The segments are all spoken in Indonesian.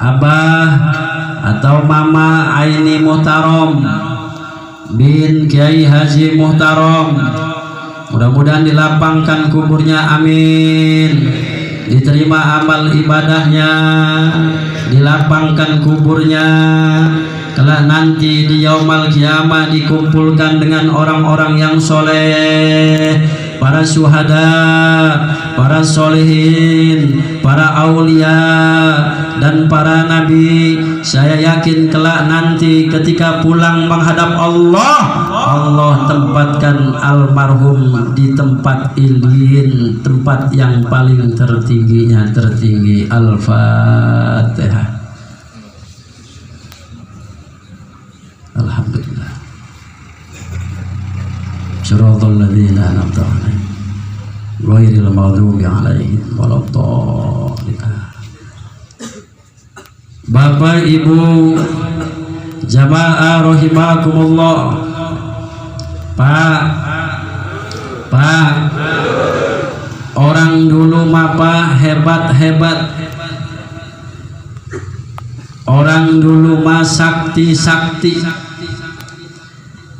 Abah atau Mama Aini Muhtarom bin Kiai Haji Muhtarom, mudah-mudahan dilapangkan kuburnya, amin. Diterima amal ibadahnya, dilapangkan kuburnya, kelak nanti di yaumal kiamah dikumpulkan dengan orang-orang yang soleh, para syuhada, para solehin, para aulia, dan para nabi. Saya yakin kelak nanti ketika pulang menghadap Allah, Allah tempatkan almarhum di tempat ilin, tempat yang paling tertingginya tertinggi. Al-Fatihah. Alhamdulillah. Shiratal ladzina an'amta 'alaihim ghairil maghdubi 'alaihim waladdallin. Bapak Ibu jamaah rahimakumullah, Pak, orang dulu mah hebat-hebat, orang dulu mah sakti-sakti.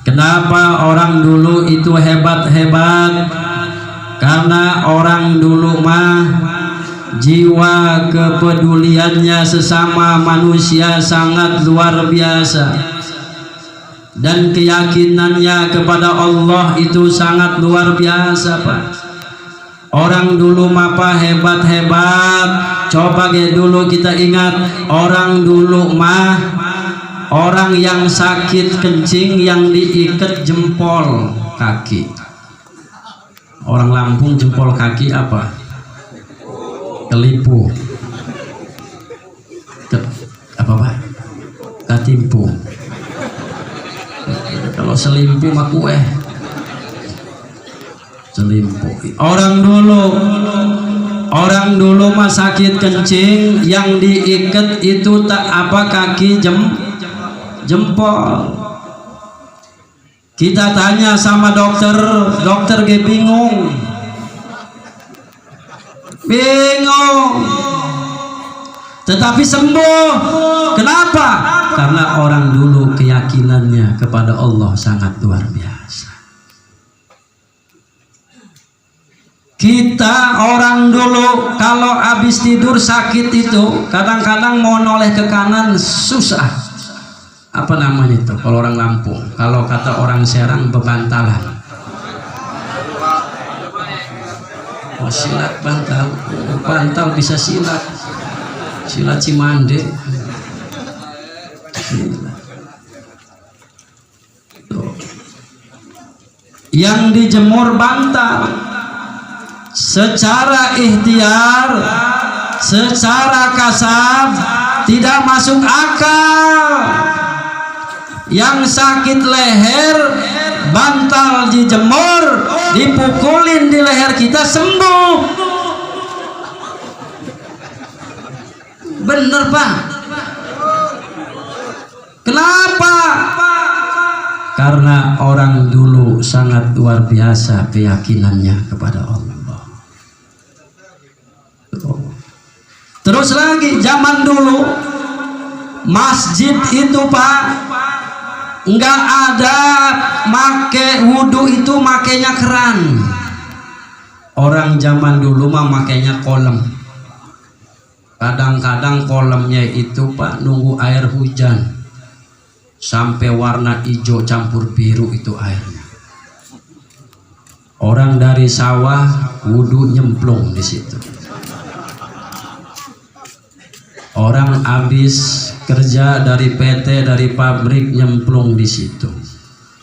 Kenapa orang dulu itu hebat-hebat? Karena orang dulu mah jiwa kepeduliannya sesama manusia sangat luar biasa, dan keyakinannya kepada Allah itu sangat luar biasa, Pak. Orang dulu mah hebat-hebat. Coba dulu kita ingat, orang dulu mah orang yang sakit kencing yang diikat jempol kaki. Orang Lampung jempol kaki apa? Kelipu. Apa Pak? Katimpu. Kalau selimpu mah kue. Selimpu. Orang dulu mah sakit kencing yang diikat itu tak apa, kaki jempol. Kita tanya sama dokter ge bingung, tetapi sembuh. Kenapa? Karena orang dulu keyakinannya kepada Allah sangat luar biasa. Kita orang dulu kalau habis tidur sakit itu kadang-kadang mau noleh ke kanan susah. Apa namanya itu kalau orang Lampung? Kalau kata orang Serang, bebantalan. Oh, silat bantal bisa silat Cimande. Yang dijemur bantal secara ikhtiar, secara kasab, tidak masuk akal. Yang sakit leher, bantal dijemur, dipukulin di leher kita, sembuh. Bener Pak? Kenapa? Karena orang dulu sangat luar biasa keyakinannya kepada Allah. Terus lagi zaman dulu masjid itu Pak, enggak ada make wudhu itu makainya keran. Orang zaman dulu mah makainya kolam. Kadang-kadang kolamnya itu Pak nunggu air hujan sampai warna hijau campur biru itu airnya. Orang dari sawah wudhu nyemplung di situ. Orang habis kerja dari PT, dari pabrik, nyemplung di situ.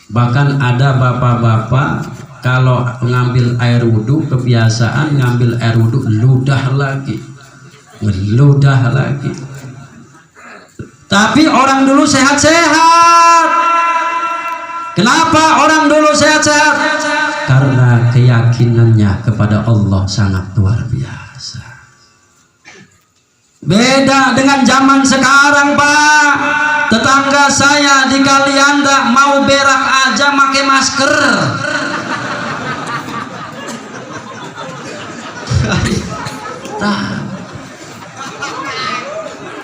Bahkan ada bapak-bapak kalau ngambil air wudhu, kebiasaan ngambil air wudhu ludah lagi. Tapi orang dulu sehat-sehat. Kenapa orang dulu sehat-sehat? Karena keyakinannya kepada Allah sangat luar biasa. Beda dengan zaman sekarang Pak. Tetangga saya di Kalianda mau berak aja pakai masker.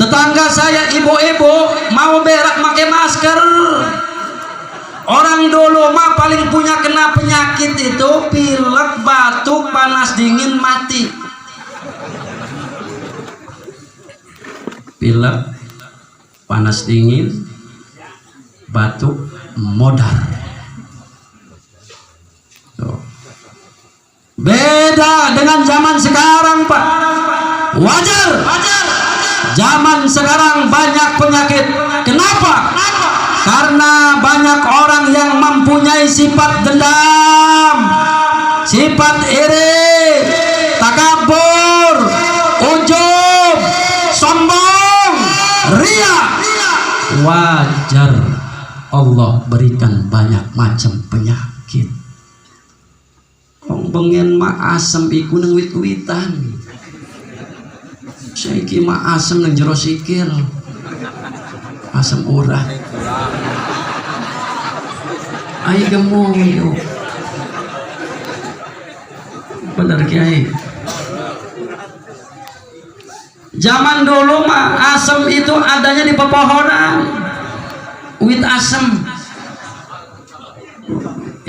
Tetangga saya ibu-ibu mau berak pakai masker. Orang dulu mah paling punya kena penyakit itu pilek, batuk, panas dingin, mati. Pilek, panas dingin, batuk, modar. Tuh. Beda dengan zaman sekarang, Pak. Wajar. Zaman sekarang banyak penyakit. Kenapa? Karena banyak orang yang mempunyai sifat dendam, sifat iri, takabur, ujub, sombong, ria. Wajar Allah berikan banyak macam penyakit. Wong bengen mak asem iku nang wit-witan. Saiki mak asem nang jero sikil. Asam urat. Ai gemoy. Benar Kiai. Zaman dulu mah asam itu adanya di pepohonan. Wit asam.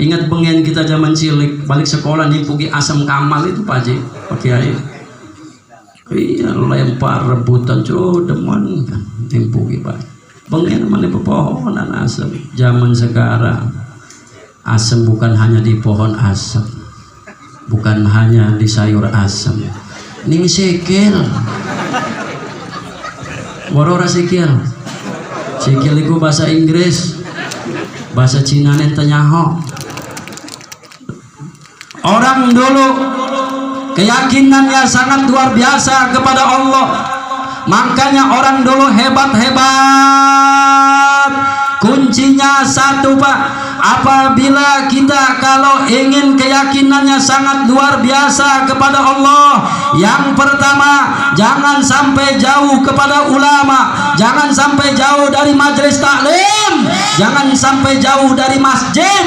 Ingat bengen kita zaman cilik balik sekolah nimpugi asam kamal itu Pak Haji, Pak Kiai. Iya lempar rebutan demen kan nimpugi Pak. Bengen mana pepohonan asam. Zaman sekarang asam bukan hanya di pohon asam, bukan hanya di sayur asam. Ini sikil. Warora sikil. Sikil itu bahasa Inggris, bahasa Cina nente nyaho. Orang dulu keyakinannya sangat luar biasa kepada Allah. Makanya orang dulu hebat-hebat. Kuncinya satu Pak, apabila kita kalau ingin keyakinannya sangat luar biasa kepada Allah, yang pertama jangan sampai jauh kepada ulama, jangan sampai jauh dari majelis taklim, jangan sampai jauh dari masjid.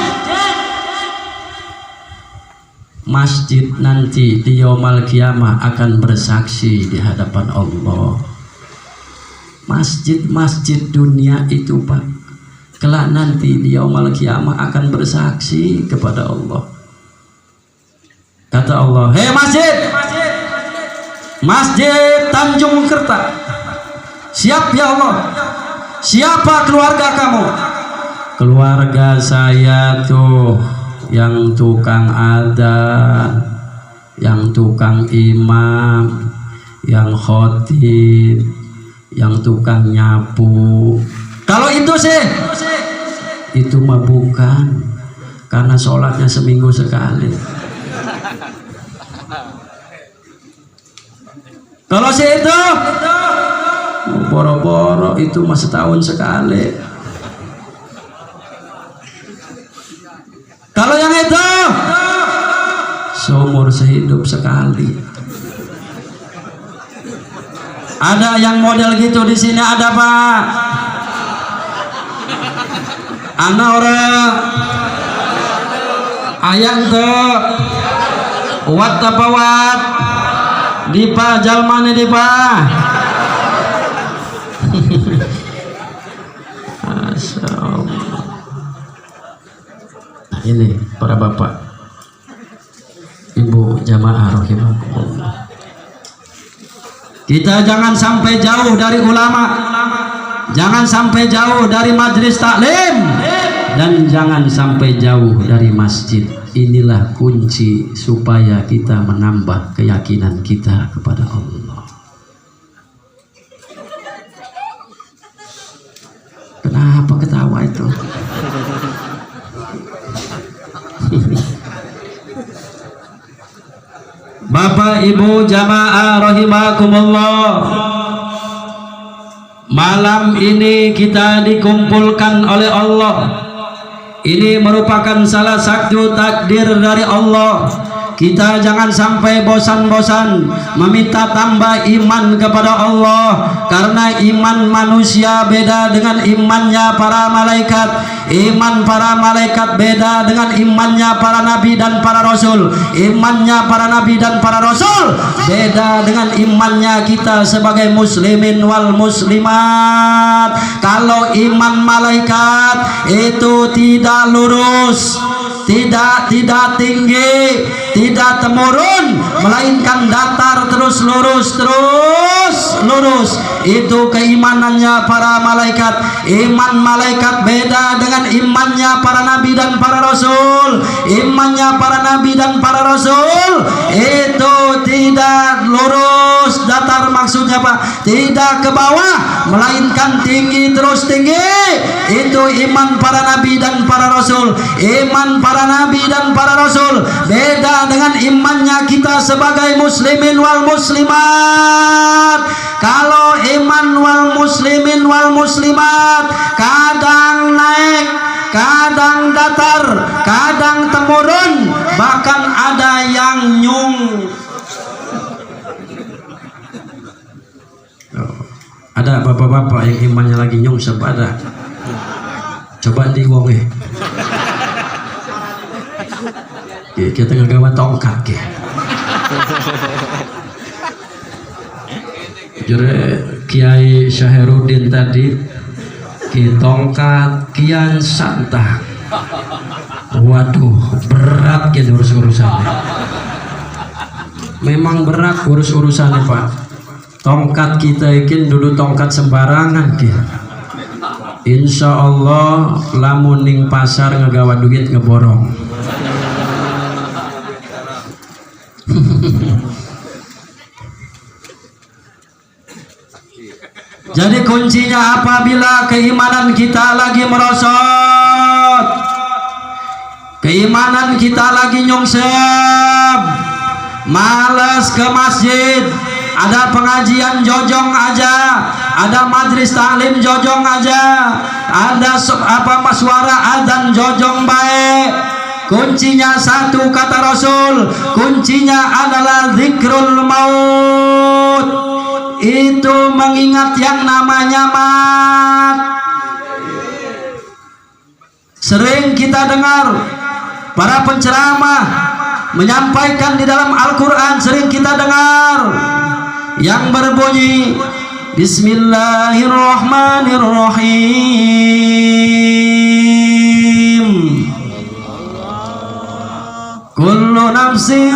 Masjid nanti di yaumul qiyamah akan bersaksi di hadapan Allah. Masjid-masjid dunia itu Pak, kelak nanti di yaumul qiyamah akan bersaksi kepada Allah. Kata Allah, hei masjid, masjid Tanjung Kerta, siap ya Allah. Siapa keluarga kamu? Keluarga saya tuh yang tukang adzan, yang tukang imam, yang khotib, yang tukang nyapu. Kalau itu sih, itu mah bukan, karena sholatnya seminggu sekali. Kalau sih itu, boro-boro itu mah setahun sekali. Kalau yang itu, seumur sehidup sekali. Ada yang model gitu di sini ada Pak. Ana orang ayang tuh wat apa wat dipa jalmane dipa. Masya Allah. Nah, ini para bapak ibu jamaah rahimakumullah. Kita jangan sampai jauh dari ulama, jangan sampai jauh dari majelis taklim, dan jangan sampai jauh dari masjid. Inilah kunci supaya kita menambah keyakinan kita kepada Allah. Kenapa ketawa itu? Bapak Ibu jamaah rahimakumullah, malam ini kita dikumpulkan oleh Allah. Ini merupakan salah satu takdir dari Allah. Kita jangan sampai bosan-bosan meminta tambah iman kepada Allah, karena iman manusia beda dengan imannya para malaikat. Iman para malaikat beda dengan imannya para nabi dan para rasul. Imannya para nabi dan para rasul beda dengan imannya kita sebagai muslimin wal muslimat. Kalau iman malaikat itu tidak lurus, tidak tinggi, tidak temurun, melainkan datar terus lurus. Itu keimanannya para malaikat. Iman malaikat beda dengan imannya para nabi dan para rasul. Imannya para nabi dan para rasul itu tidak lurus datar, maksudnya Pak, tidak ke bawah, melainkan tinggi terus tinggi. Itu iman para nabi dan para rasul. Iman para nabi dan para rasul beda dengan imannya kita sebagai muslimin wal muslimat. Kalau iman wal muslimin wal muslimat kadang naik, kadang datar, kadang temurun, bahkan ada yang nyung. Ada bapak-bapak yang imannya lagi nyung sepada. Coba di wong kita ngagawa tongkat ke. Jure Kiai Syaherudin tadi ki tongkat kian santang. Waduh, berat gitu urus-urusannya. Memang berat urus-urusannya Pak. Tongkat kita ikin dulu tongkat sembarangan ki. Insya Allah lamun ning pasar ngagawa duit ngeborong. Jadi kuncinya apabila keimanan kita lagi merosot, keimanan kita lagi nyungsep, malas ke masjid, ada pengajian jojong aja, ada majlis taklim jojong aja, ada suara adzan jojong baik. Kuncinya satu kata Rasul, kuncinya adalah zikrul maut. Itu mengingat yang namanya mat. Sering kita dengar para penceramah menyampaikan di dalam Al-Quran, sering kita dengar yang berbunyi Bismillahirrahmanirrahim. Kullu nafsin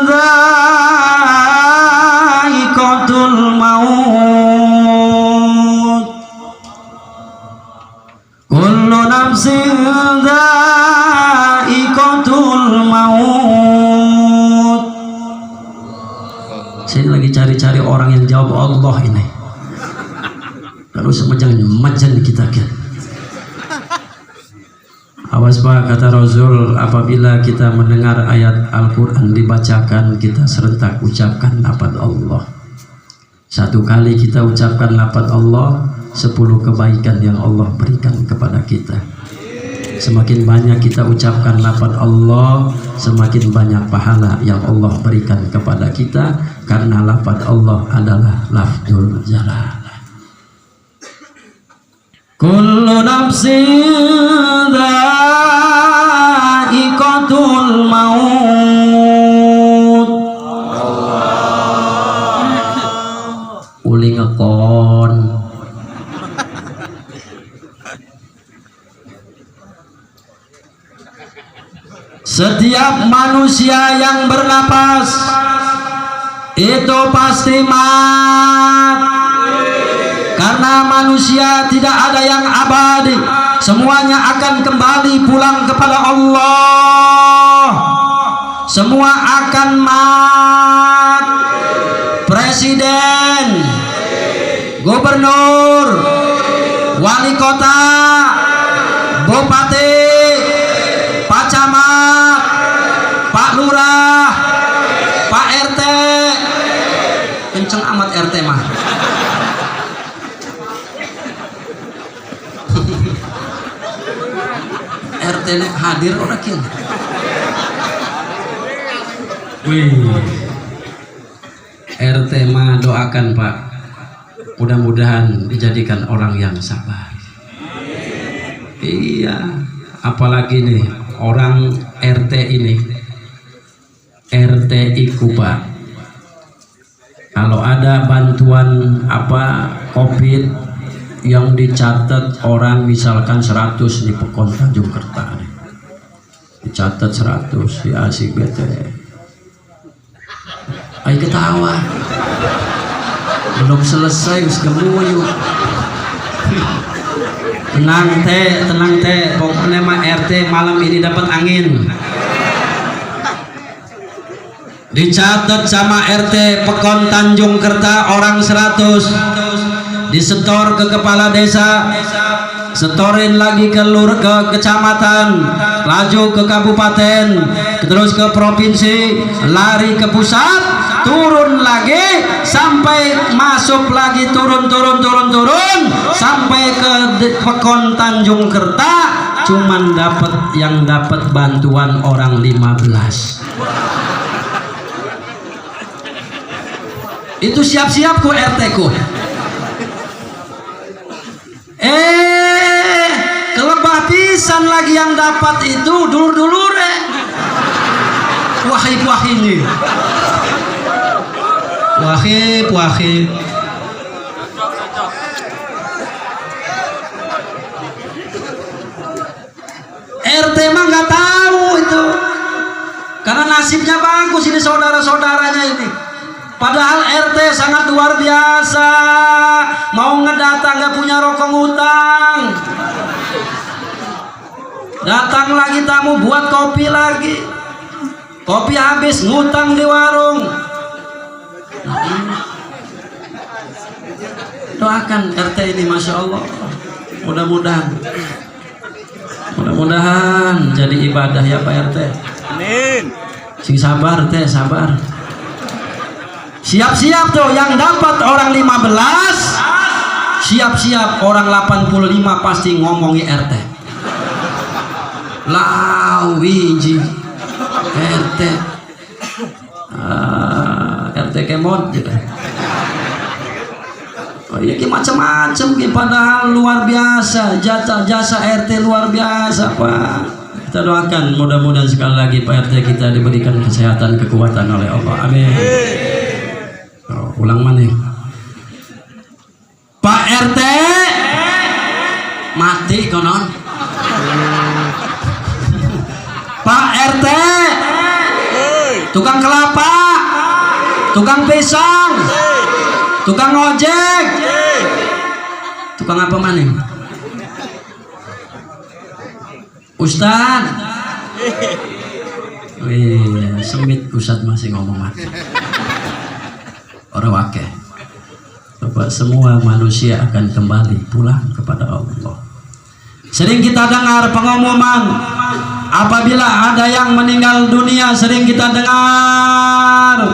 dha'iqatul maut. Kullu nafsin dha'iqatul maut. Saya lagi cari-cari orang yang jawab Allah ini. Lalu semacam kita kan. Awas Pak, kata Rasul, apabila kita mendengar ayat Al-Quran dibacakan, kita serentak ucapkan lafaz Allah. Satu kali kita ucapkan lafaz Allah, 10 kebaikan yang Allah berikan kepada kita. Semakin banyak kita ucapkan lafaz Allah, semakin banyak pahala yang Allah berikan kepada kita, karena lafaz Allah adalah lafzul jalalah. Kullu nafsin dha'iqatul maut. Uli ngekon. Setiap manusia yang bernapas itu pasti mat. Karena manusia tidak ada yang abadi, semuanya akan kembali pulang kepada Allah. Semua akan mat. Presiden, gubernur, wali kota, bupati, pak camat, pak lurah, pak RT. Kenceng amat RT mah. RT hadir orang kini. Wih, RT mah doakan Pak, mudah-mudahan dijadikan orang yang sabar. Iya, apalagi nih orang RT ini, RT iku Pak, kalau ada bantuan apa COVID yang dicatat orang misalkan 100 di Pekon Tanjung Kerta nih, dicatat 100 ya asik bete. Ayo ketawa, belum selesai us gemuyu. Tenang teh, pokoknya mah RT malam ini dapat angin. Dicatat sama RT Pekon Tanjung Kerta orang 100, disetor ke kepala desa, setorin lagi ke kecamatan, laju ke kabupaten, terus ke provinsi, lari ke pusat, turun lagi sampai masuk lagi, turun sampai ke Pekon Tanjung Kerta, cuman dapat bantuan orang 15. Itu siap-siap ku RT ku. Kelebah pisan lagi yang dapat itu dulur-dulur wahib ini. Wahib. RT mah nggak tahu itu, karena nasibnya bagus ini saudara-saudaranya ini. Padahal RT sangat luar biasa, mau ngedatang nggak punya rokok ngutang, datang lagi tamu buat kopi lagi, kopi habis ngutang di warung. Doakan RT ini, masya Allah, mudah-mudahan jadi ibadah ya Pak RT. Amin. Sing sabar teh, sabar. Siap-siap tuh yang dapat orang 15, siap-siap orang 85 pasti ngomongi RT. Lawiji RT, RT kemot gitu. Oh iya, macam-macam, padahal luar biasa jasa RT, luar biasa Pak. Kita doakan mudah-mudahan sekali lagi Pak RT kita diberikan kesehatan, kekuatan oleh Allah. Amin. Ulang mana Pak RT mati konon. Pak RT tukang kelapa, tukang pisang, tukang ojek, tukang apa mana Ustad. Wih, semit Ustad masih ngomong mati. Orang wakil, Bapak, semua manusia akan kembali pulang kepada Allah. Sering kita dengar pengumuman apabila ada yang meninggal dunia, sering kita dengar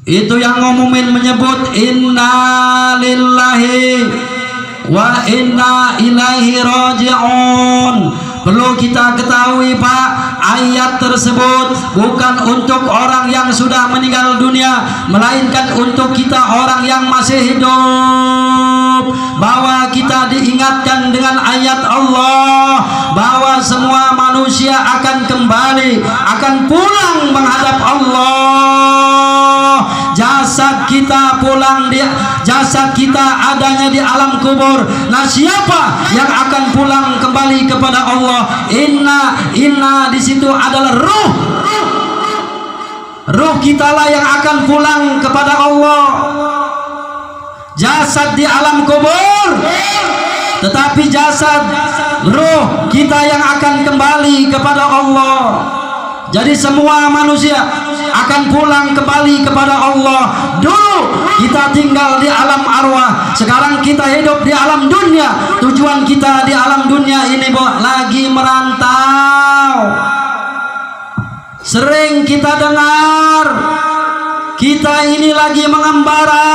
itu yang ngumumin menyebut inna lillahi wa inna ilaihi raji'un. Perlu kita ketahui Pak, ayat tersebut bukan untuk orang yang sudah meninggal dunia, melainkan untuk kita orang yang masih hidup, bahwa kita diingatkan dengan ayat Allah bahwa semua manusia akan kembali, akan pulang menghadap Allah. Jasad kita pulang, jasad kita adanya di alam kubur. Nah, siapa yang akan pulang kembali kepada Allah? Inna di situ adalah ruh. Ruh kita lah yang akan pulang kepada Allah. Jasad di alam kubur, tetapi jasad ruh kita yang akan kembali kepada Allah. Jadi semua manusia akan pulang kembali kepada Allah. Dulu kita tinggal di alam arwah, sekarang kita hidup di alam dunia. Tujuan kita di alam dunia ini lagi merantau. Sering kita dengar kita ini lagi mengembara.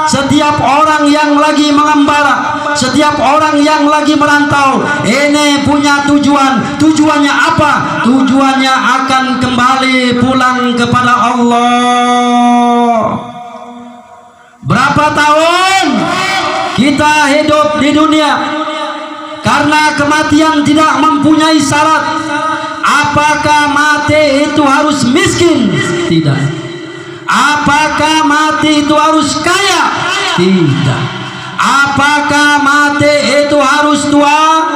Setiap orang yang lagi mengembara, setiap orang yang lagi merantau, ini punya tujuan. Tujuannya apa? Tujuannya akan kembali pulang kepada Allah. Berapa tahun kita hidup di dunia? Karena kematian tidak mempunyai syarat. Apakah mati itu harus miskin? Tidak. Apakah mati itu harus kaya? Tidak. Apakah mati itu harus tua?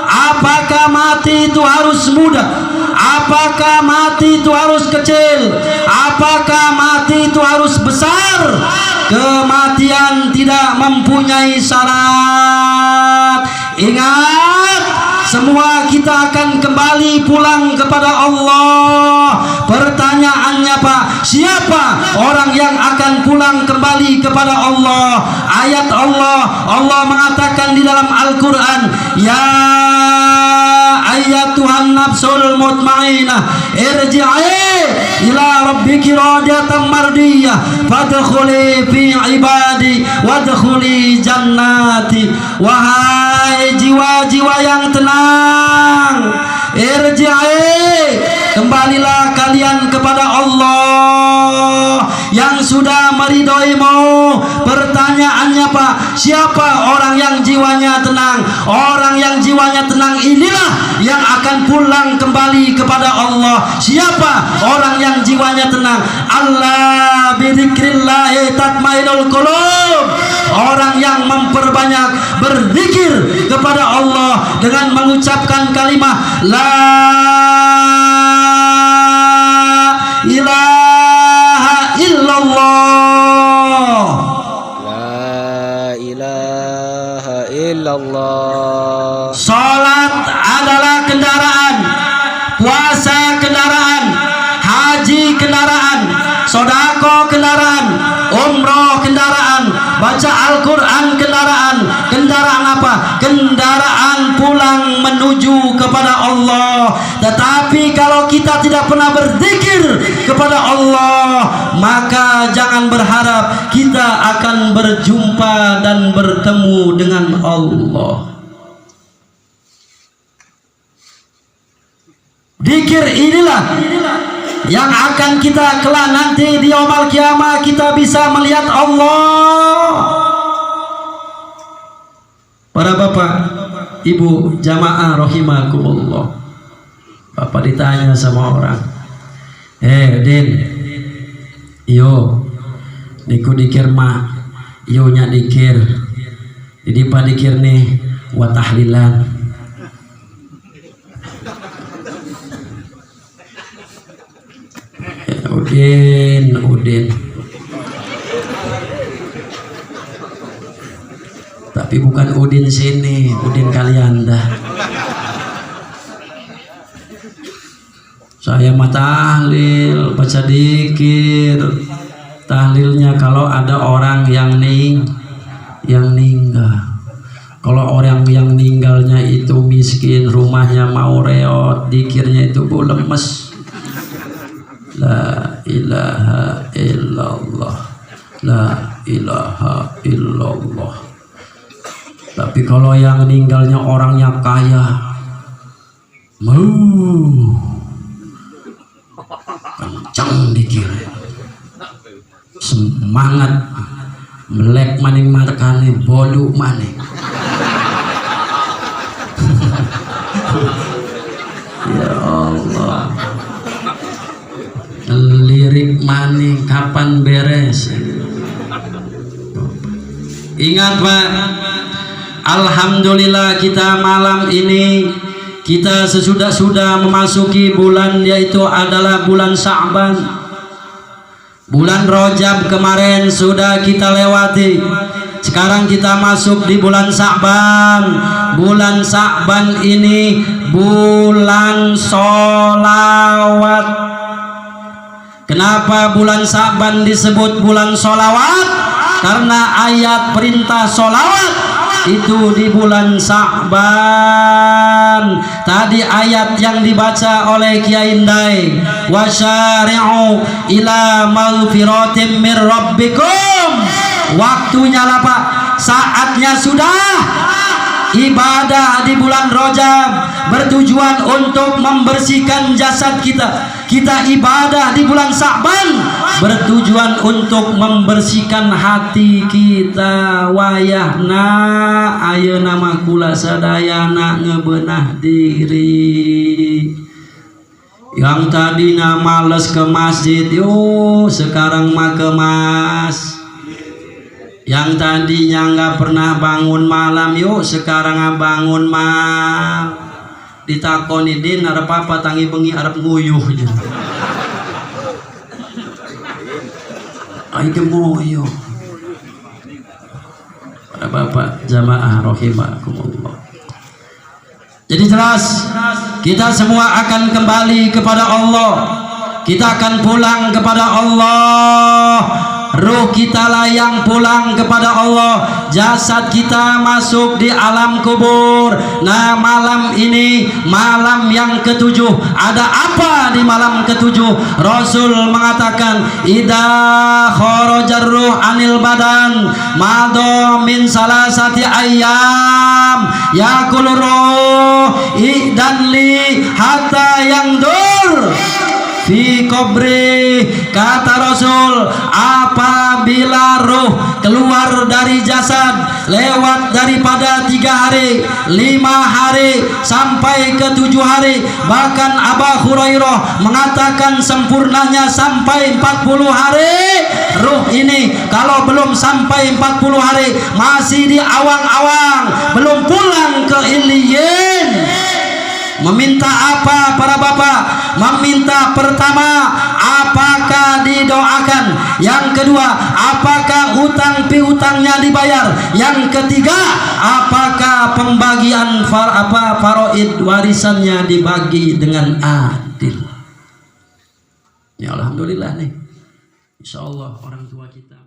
Apakah mati itu harus muda? Apakah mati itu harus kecil? Apakah mati itu harus besar? Kematian tidak mempunyai syarat. Ingat, semua kita akan kembali pulang kepada Allah. Pertanyaannya Pak, siapa orang yang akan pulang kembali kepada Allah? Ayat Allah mengatakan di dalam Al-Quran, ya ayyatuhan nafsul mutmainnah irji'i ila rabbiki radiyatan mardiyah fadkhuli fi ibadi wadkhuli jannati. Wahai jiwa-jiwa yang tenang, irji'i, kembalilah kalian kepada Allah yang sudah meridhoimu. Pertanyaannya Pak, siapa orang yang jiwanya tenang? Orang yang jiwanya tenang inilah yang akan pulang kembali kepada Allah. Siapa orang yang jiwanya tenang? Allah bidzikrillah tatmainnul qulub. Orang yang memperbanyak berzikir kepada Allah dengan mengucapkan kalimat la ilaha illallah. La ilaha illallah. Salat adalah kendaraan, puasa kendaraan, haji kendaraan, sodako kendaraan, umroh kendaraan, baca Al-Quran kendaraan. Kendaraan apa? Kendaraan pulang menuju kepada Allah. Tetapi kalau kita tidak pernah berzikir kepada Allah, maka jangan berharap kita akan berjumpa dan bertemu dengan Allah. Zikir inilah yang akan kita kelak nanti di yaumul kiamah kita bisa melihat Allah. Para bapak, ibu, jamaah rahimakumullah. Bapak ditanya sama orang, Din, yo niku dikir mah, yo nya dikir, jadi pak dikir nih wa tahlilan. Udin. Tapi bukan Udin sini, Udin Kalianda. Saya mah tahlil, baca dikir. Tahlilnya kalau ada orang yang ninggal. Kalau orang yang ninggalnya itu miskin, rumahnya mau reot, dikirnya itu lemes. La ilaha illallah, la ilaha illallah. Tapi kalau yang meninggalnya orangnya kaya, kencang dikir, semangat, melek maning markane, bolu maning. Ya Allah, lirik maning kapan beres? Ingat Pak, alhamdulillah kita malam ini kita sudah memasuki bulan, yaitu adalah bulan Sya'ban. Bulan Rajab kemarin sudah kita lewati. Sekarang kita masuk di bulan Sya'ban. Bulan Sya'ban ini bulan sholawat. Kenapa bulan Sya'ban disebut bulan sholawat? Karena ayat perintah sholawat itu di bulan Sa'ban. Tadi ayat yang dibaca oleh Kiai Indai, wasyari'u ila maghfiratin mir rabbikum. Waktunya lah Pak, saatnya sudah. Ibadah di bulan Rajab bertujuan untuk membersihkan jasad kita. Kita ibadah di bulan Sa'ban bertujuan untuk membersihkan hati kita. Wayahna ayeuna mah kula sadayana ngebeunah diri. Yang tadinya males ke masjid, yo sekarang mah ke mas. Yang tadinya nggak pernah bangun malam, yuk sekarang bangun malam. Ditakoni din arep apa, tangi bengi arep nguyuh aja. Ayo nguyuh. Para bapak jamaah rahimakumullah. Jadi jelas kita semua akan kembali kepada Allah. Kita akan pulang kepada Allah. Ruh kita lah yang pulang kepada Allah. Jasad kita masuk di alam kubur. Nah, malam ini malam yang ketujuh. Ada apa di malam ketujuh? Rasul mengatakan, idza kharajar ruh anil badan madha min salasati ayyam yaqulu ruh idan li hatta yangdur fi kubri. Kata Rasul, apabila roh keluar dari jasad lewat daripada 3 hari, 5 hari sampai ke 7 hari, bahkan Abu Hurairah mengatakan sempurnanya sampai 40 hari. Roh ini kalau belum sampai 40 hari masih di awang-awang, belum pulang ke Iliyin. Meminta apa para bapak? Meminta pertama, apakah didoakan? Yang kedua, apakah utang piutangnya dibayar? Yang ketiga, apakah pembagian faraid warisannya dibagi dengan adil? Ya alhamdulillah nih, insyaallah orang tua kita